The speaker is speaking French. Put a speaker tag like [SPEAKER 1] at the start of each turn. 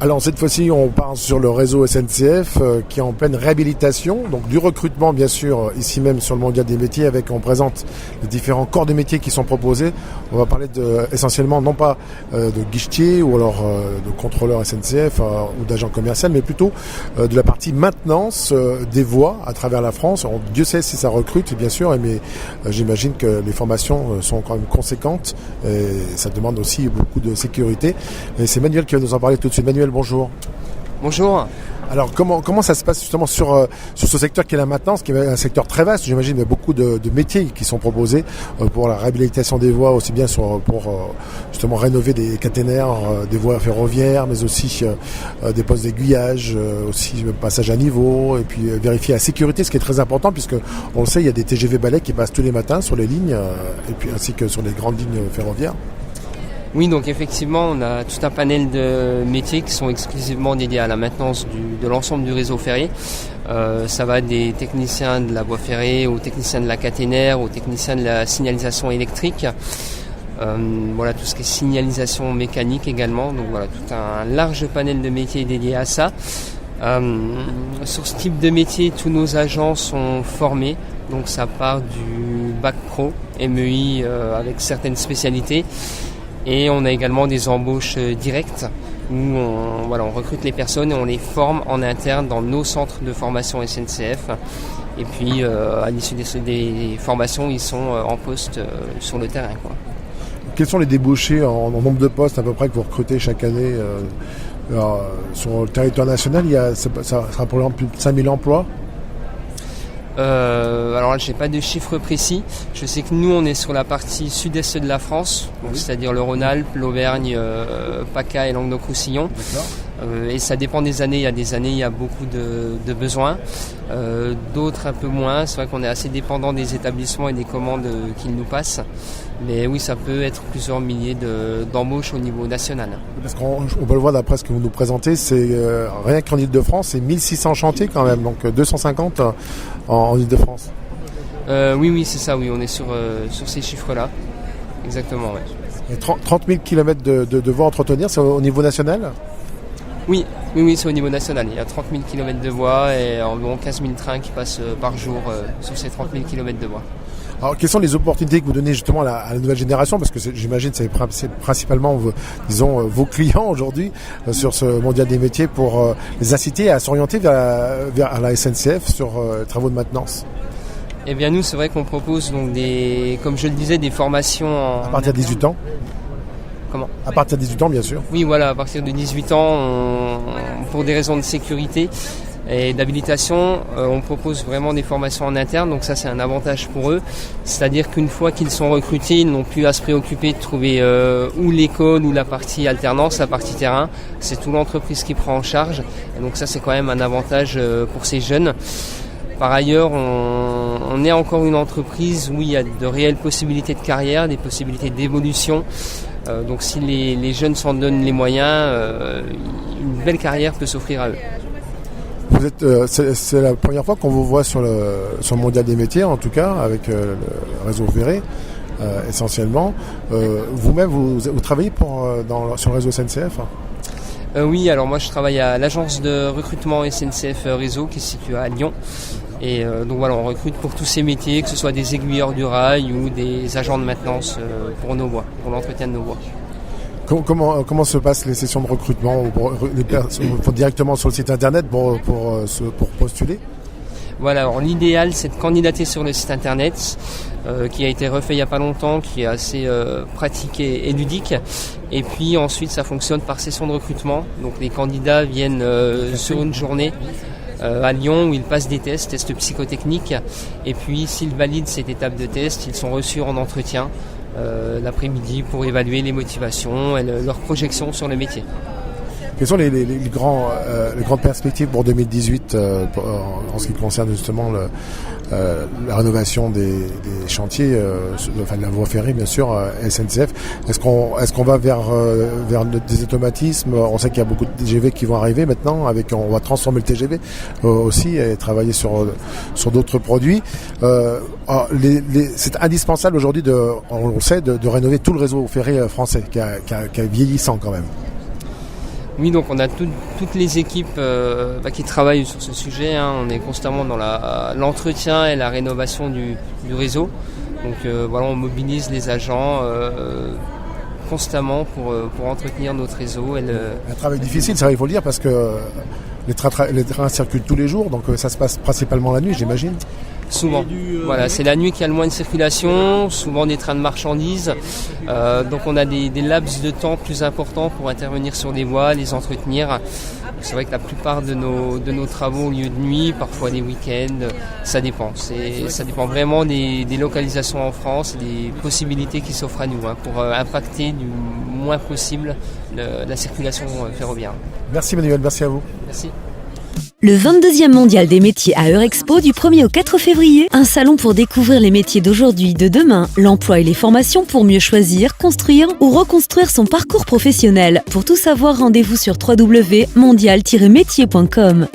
[SPEAKER 1] Alors cette fois-ci, on part sur le réseau SNCF qui est en pleine réhabilitation, donc du recrutement bien sûr, ici même sur le Mondial des métiers, on présente les différents corps de métiers qui sont proposés. On va parler essentiellement non pas de guichetiers ou alors de contrôleurs SNCF ou d'agents commerciaux, mais plutôt de la partie maintenance des voies à travers la France. Dieu sait si ça recrute bien sûr, mais j'imagine que les formations sont quand même conséquentes et ça demande aussi beaucoup de sécurité. Et c'est Manuel qui va nous en parler tout de suite. Manuel, bonjour.
[SPEAKER 2] Bonjour.
[SPEAKER 1] Alors comment ça se passe justement sur ce secteur qui est la maintenance, qui est un secteur très vaste, j'imagine, il y a beaucoup de métiers qui sont proposés pour la réhabilitation des voies, aussi bien pour justement rénover des caténaires, des voies ferroviaires, mais aussi des postes d'aiguillage, aussi passage à niveau, et puis vérifier la sécurité, ce qui est très important, puisque on le sait, il y a des TGV balais qui passent tous les matins sur les lignes, et puis ainsi que sur les grandes lignes ferroviaires.
[SPEAKER 2] Oui, donc effectivement, on a tout un panel de métiers qui sont exclusivement dédiés à la maintenance de l'ensemble du réseau ferré. Ça va des techniciens de la voie ferrée aux techniciens de la caténaire, aux techniciens de la signalisation électrique. Voilà, tout ce qui est signalisation mécanique également. Donc voilà, tout un large panel de métiers dédiés à ça. Sur ce type de métier, tous nos agents sont formés. Donc ça part du bac pro, MEI avec certaines spécialités. Et on a également des embauches directes où on recrute les personnes et on les forme en interne dans nos centres de formation SNCF. Et puis à l'issue des formations, ils sont en poste sur le terrain, quoi.
[SPEAKER 1] Quels sont les débouchés en nombre de postes à peu près que vous recrutez chaque année sur le territoire national? Ça sera pour exemple plus de 5000 emplois.
[SPEAKER 2] Alors là, j'ai pas de chiffres précis. Je sais que nous, on est sur la partie sud-est de la France, donc c'est-à-dire le Rhône-Alpes, l'Auvergne, PACA et Languedoc-Roussillon. Et ça dépend des années. Il y a des années, il y a beaucoup de besoins. D'autres un peu moins. C'est vrai qu'on est assez dépendant des établissements et des commandes qu'ils nous passent. Mais oui, ça peut être plusieurs milliers d'embauches au niveau national.
[SPEAKER 1] Parce qu'on peut le voir d'après ce que vous nous présentez, c'est rien qu'en Ile-de-France, c'est 1600 chantiers quand même, donc 250 en Ile-de-France.
[SPEAKER 2] Oui, c'est ça, oui, on est sur ces chiffres-là. Exactement, ouais.
[SPEAKER 1] Et 30 000 km de voies à entretenir, c'est au niveau national ?
[SPEAKER 2] Oui, c'est au niveau national. Il y a 30 000 km de voies et environ 15 000 trains qui passent par jour sur ces 30 000 km de voies.
[SPEAKER 1] Alors, quelles sont les opportunités que vous donnez justement à la nouvelle génération? Parce que j'imagine que c'est principalement vos clients aujourd'hui sur ce mondial des métiers pour les inciter à s'orienter vers la SNCF sur travaux de maintenance.
[SPEAKER 2] Eh bien nous, c'est vrai qu'on propose donc comme je le disais, des formations
[SPEAKER 1] à partir de 18 ans.
[SPEAKER 2] Comment ?
[SPEAKER 1] À partir de 18 ans, bien sûr.
[SPEAKER 2] Oui, voilà, à partir de 18 ans, pour des raisons de sécurité et d'habilitation, on propose vraiment des formations en interne, donc ça c'est un avantage pour eux. C'est-à-dire qu'une fois qu'ils sont recrutés, ils n'ont plus à se préoccuper de trouver ou l'école ou la partie alternance, la partie terrain. C'est toute l'entreprise qui prend en charge, et donc ça c'est quand même un avantage pour ces jeunes. Par ailleurs, on est encore une entreprise où il y a de réelles possibilités de carrière, des possibilités d'évolution. Donc si les jeunes s'en donnent les moyens, une belle carrière peut s'offrir à eux.
[SPEAKER 1] C'est la première fois qu'on vous voit sur le mondial des métiers, en tout cas, avec le réseau ferré, essentiellement. Vous-même, vous travaillez sur le réseau SNCF ?
[SPEAKER 2] Oui, alors moi je travaille à l'agence de recrutement SNCF Réseau qui est située à Lyon. Et donc voilà, on recrute pour tous ces métiers, que ce soit des aiguilleurs du rail ou des agents de maintenance pour nos voies, pour l'entretien de nos voies.
[SPEAKER 1] Comment se passent les sessions de recrutement? On faut directement sur le site internet pour postuler?
[SPEAKER 2] Voilà, alors l'idéal c'est de candidater sur le site internet qui a été refait il n'y a pas longtemps, qui est assez pratique et ludique. Et puis ensuite ça fonctionne par session de recrutement. Donc les candidats viennent sur une journée à Lyon où ils passent des tests psychotechniques. Et puis s'ils valident cette étape de test, ils sont reçus en entretien l'après-midi pour évaluer les motivations et leurs projections sur le métier.
[SPEAKER 1] Quelles sont les grandes perspectives pour 2018 en ce qui concerne justement la rénovation des chantiers, de la voie ferrée bien sûr, SNCF? Est-ce qu'on va vers des automatismes? On sait qu'il y a beaucoup de TGV qui vont arriver maintenant, on va transformer le TGV aussi et travailler sur d'autres produits. C'est indispensable aujourd'hui, on le sait, de rénover tout le réseau ferré français qui est vieillissant quand même.
[SPEAKER 2] Oui, donc on a toutes les équipes qui travaillent sur ce sujet. On est constamment dans l'entretien et la rénovation du réseau. Donc on mobilise les agents constamment pour entretenir notre réseau.
[SPEAKER 1] Un travail difficile, ça il faut le dire, parce que les trains circulent tous les jours, donc ça se passe principalement la nuit, j'imagine.
[SPEAKER 2] Souvent. Voilà, c'est la nuit qu'il y a le moins de circulation, souvent des trains de marchandises. Donc on a des laps de temps plus importants pour intervenir sur les voies, les entretenir. C'est vrai que la plupart de nos travaux ont lieu de nuit, parfois des week-ends, ça dépend. Ça dépend vraiment des localisations en France, des possibilités qui s'offrent à nous pour impacter du moins possible la circulation ferroviaire.
[SPEAKER 1] Merci Manuel, merci à vous.
[SPEAKER 2] Merci.
[SPEAKER 3] Le 22e mondial des métiers à Eurexpo du 1er au 4 février. Un salon pour découvrir les métiers d'aujourd'hui, de demain, l'emploi et les formations pour mieux choisir, construire ou reconstruire son parcours professionnel. Pour tout savoir, rendez-vous sur www.mondial-métier.com.